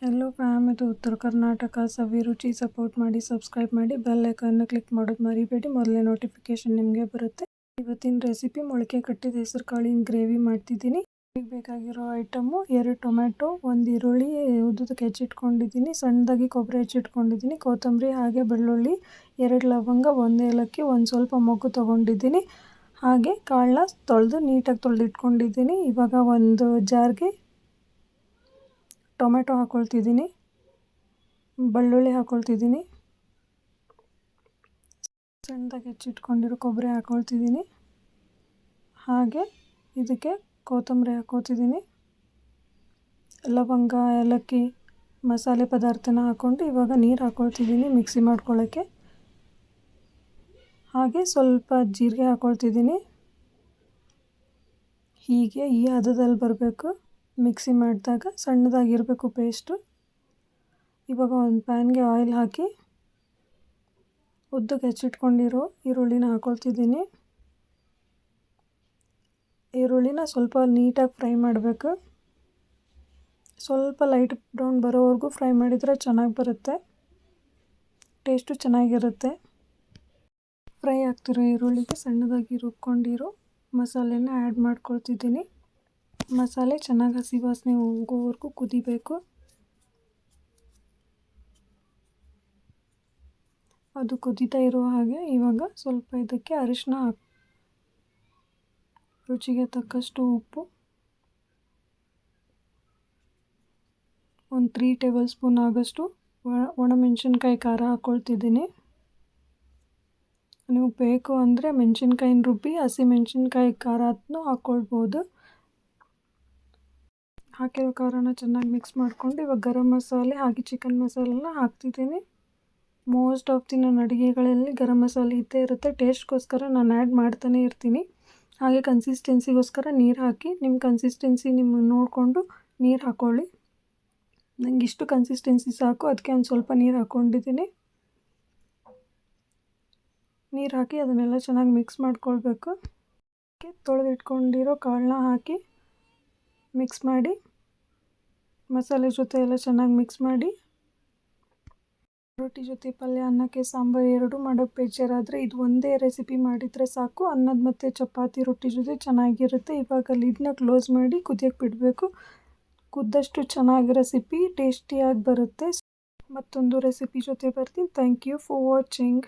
Hello fam, ಇದು ಉತ್ತರ ಕರ್ನಾಟಕ ಸವಿರುಚಿ. Support ಮಾಡಿ, ಸಬ್ಸ್ಕ್ರೈಬ್ ಮಾಡಿ, ಬೆಲ್ ಐಕನ್ನ ಕ್ಲಿಕ್ ಮಾಡೋದು ಮರಿಬೇಡಿ. ಮೊದಲೇ ನೋಟಿಫಿಕೇಷನ್ ನಿಮಗೆ ಬರುತ್ತೆ. ಇವತ್ತಿನ ರೆಸಿಪಿ ಮೊಳಕೆ ಕಟ್ಟಿದ ಹೆಸರು ಕಾಳಿನ ಗ್ರೇವಿ ಮಾಡ್ತಿದ್ದೀನಿ. ಇದಕ್ಕೆ ಬೇಕಾಗಿರೋ ಐಟಮು 2 ಟೊಮೆಟೊ, 1 ಈರುಳ್ಳಿ ಉದ್ದಕ್ಕೆ ಹೆಚ್ಚಿಟ್ಕೊಂಡಿದ್ದೀನಿ, ಸಣ್ಣದಾಗಿ ಕೊಬ್ಬರಿ ಹೆಚ್ಚಿಟ್ಕೊಂಡಿದ್ದೀನಿ, ಕೊತ್ತಂಬರಿ, ಹಾಗೆ ಬೆಳ್ಳುಳ್ಳಿ, 2 ಲವಂಗ, 1 ಏಲಕ್ಕಿ, ಒಂದು ಸ್ವಲ್ಪ ಮೊಗ್ಗು ತೊಗೊಂಡಿದ್ದೀನಿ. ಹಾಗೆ ಕಾಳನ್ನ ತೊಳೆದು ನೀಟಾಗಿ ತೊಳೆದಿಟ್ಕೊಂಡಿದ್ದೀನಿ. ಇವಾಗ ಒಂದು ಜಾರ್ಗೆ ಟೊಮೆಟೊ ಹಾಕ್ಕೊಳ್ತಿದ್ದೀನಿ, ಬೆಳ್ಳುಳ್ಳಿ ಹಾಕ್ಕೊಳ್ತಿದ್ದೀನಿ, ಸಣ್ಣದಾಗಿ ಹೆಚ್ಚಿಟ್ಕೊಂಡಿರೋ ಕೊಬ್ಬರಿ ಹಾಕ್ಕೊಳ್ತಿದ್ದೀನಿ, ಹಾಗೆ ಇದಕ್ಕೆ ಕೊತ್ತಂಬರಿ ಹಾಕ್ಕೊಳ್ತಿದ್ದೀನಿ, ಲವಂಗ, ಏಲಕ್ಕಿ, ಮಸಾಲೆ ಪದಾರ್ಥನ ಹಾಕ್ಕೊಂಡು ಇವಾಗ ನೀರು ಹಾಕ್ಕೊಳ್ತಿದ್ದೀನಿ ಮಿಕ್ಸಿ ಮಾಡ್ಕೊಳ್ಳೋಕ್ಕೆ. ಹಾಗೆ ಸ್ವಲ್ಪ ಜೀರಿಗೆ ಹಾಕ್ಕೊಳ್ತಿದ್ದೀನಿ. ಹೀಗೆ ಈ ಹದದಲ್ಲಿ ಬರಬೇಕು. ಮಿಕ್ಸಿ ಮಾಡಿದಾಗ ಸಣ್ಣದಾಗಿರಬೇಕು ಪೇಸ್ಟು. ಇವಾಗ ಒಂದು ಪ್ಯಾನ್ಗೆ ಆಯಿಲ್ ಹಾಕಿ ಉದ್ದಕ್ಕೆ ಹೆಚ್ಚಿಟ್ಕೊಂಡಿರೋ ಈರುಳ್ಳಿನ ಹಾಕ್ಕೊಳ್ತಿದ್ದೀನಿ. ಈರುಳ್ಳಿನ ಸ್ವಲ್ಪ ನೀಟಾಗಿ ಫ್ರೈ ಮಾಡಬೇಕು. ಸ್ವಲ್ಪ ಲೈಟ್ ಬ್ರೌನ್ ಬರೋವರೆಗೂ ಫ್ರೈ ಮಾಡಿದರೆ ಚೆನ್ನಾಗಿ ಬರುತ್ತೆ, ಟೇಸ್ಟು ಚೆನ್ನಾಗಿರುತ್ತೆ. ಫ್ರೈ ಆಗ್ತಿರೋ ಈರುಳ್ಳಿಗೆ ಸಣ್ಣದಾಗಿ ರುಬ್ಕೊಂಡಿರೋ ಮಸಾಲೆನ ಆ್ಯಡ್ ಮಾಡ್ಕೊಳ್ತಿದ್ದೀನಿ. ಮಸಾಲೆ ಚೆನ್ನಾಗಿ ಹಸಿ ವಾಸನೆ ಹೋಗೋವರೆಗೂ ಕುದಿಬೇಕು. ಅದು ಕುದೀತಾ ಇರೋ ಹಾಗೆ ಇವಾಗ ಸ್ವಲ್ಪ ಇದಕ್ಕೆ ಅರಿಶಿನ ರುಚಿಗೆ ತಕ್ಕಷ್ಟು ಉಪ್ಪು, ಒಂದು 3 ಟೇಬಲ್ ಸ್ಪೂನ್ ಆಗೋಷ್ಟು ಒಣಮೆಣಸಿನ್ಕಾಯಿ ಖಾರ ಹಾಕ್ಕೊಳ್ತಿದ್ದೀನಿ. ನೀವು ಬೇಕು ಅಂದರೆ ಮೆಣಸಿನ್ಕಾಯಿನ ರುಬ್ಬಿ ಹಸಿ ಮೆಣಸಿನ್ಕಾಯಿ ಖಾರನೂ ಹಾಕ್ಕೊಳ್ಬೋದು. ಹಾಕಿರೋ ಖಾರನ ಚೆನ್ನಾಗಿ ಮಿಕ್ಸ್ ಮಾಡಿಕೊಂಡು ಇವಾಗ ಗರಂ ಮಸಾಲೆ ಹಾಗೆ ಚಿಕನ್ ಮಸಾಲೆನ ಹಾಕ್ತಿದ್ದೀನಿ. ಮೋಸ್ಟ್ ಆಫ್ ದಿ ನನ್ನ ಅಡುಗೆಗಳಲ್ಲಿ ಗರಂ ಮಸಾಲೆ ಇದ್ದೇ ಇರುತ್ತೆ. ಟೇಸ್ಟ್ಗೋಸ್ಕರ ನಾನು ಆ್ಯಡ್ ಮಾಡ್ತಾನೆ ಇರ್ತೀನಿ. ಹಾಗೆ ಕನ್ಸಿಸ್ಟೆನ್ಸಿಗೋಸ್ಕರ ನೀರು ಹಾಕಿ, ನಿಮ್ಮ ಕನ್ಸಿಸ್ಟೆನ್ಸಿ ನಿಮ್ಮ ನೋಡಿಕೊಂಡು ನೀರು ಹಾಕ್ಕೊಳ್ಳಿ. ನನಗೆ ಇಷ್ಟು ಕನ್ಸಿಸ್ಟೆನ್ಸಿ ಸಾಕು, ಅದಕ್ಕೆ ಒಂದು ಸ್ವಲ್ಪ ನೀರು ಹಾಕ್ಕೊಂಡಿದ್ದೀನಿ. ನೀರು ಹಾಕಿ ಅದನ್ನೆಲ್ಲ ಚೆನ್ನಾಗಿ ಮಿಕ್ಸ್ ಮಾಡ್ಕೊಳ್ಬೇಕು. ತೊಳೆದಿಟ್ಕೊಂಡಿರೋ ಕಾಳನ್ನ ಹಾಕಿ ಮಿಕ್ಸ್ ಮಾಡಿ, ಮಸಾಲೆ ಜೊತೆ ಎಲ್ಲ ಚೆನ್ನಾಗಿ ಮಿಕ್ಸ್ ಮಾಡಿ, ರೊಟ್ಟಿ ಜೊತೆ ಪಲ್ಯ, ಅನ್ನಕ್ಕೆ ಸಾಂಬಾರು ಎರಡೂ ಮಾಡೋಕ್ಕೆ ಬೇಜಾರಾದರೆ ಇದು ಒಂದೇ ರೆಸಿಪಿ ಮಾಡಿದರೆ ಸಾಕು. ಅನ್ನದ ಮತ್ತು ಚಪಾತಿ ರೊಟ್ಟಿ ಜೊತೆ ಚೆನ್ನಾಗಿರುತ್ತೆ. ಇವಾಗ ಲಿಡ್ನ ಕ್ಲೋಸ್ ಮಾಡಿ ಕುದಿಯೋಕ್ಕೆ ಬಿಡಬೇಕು. ಕುದ್ದಷ್ಟು ಚೆನ್ನಾಗಿ ರೆಸಿಪಿ ಟೇಸ್ಟಿಯಾಗಿ ಬರುತ್ತೆ. ಮತ್ತೊಂದು ರೆಸಿಪಿ ಜೊತೆ ಬರ್ತೀನಿ. Thank you for watching.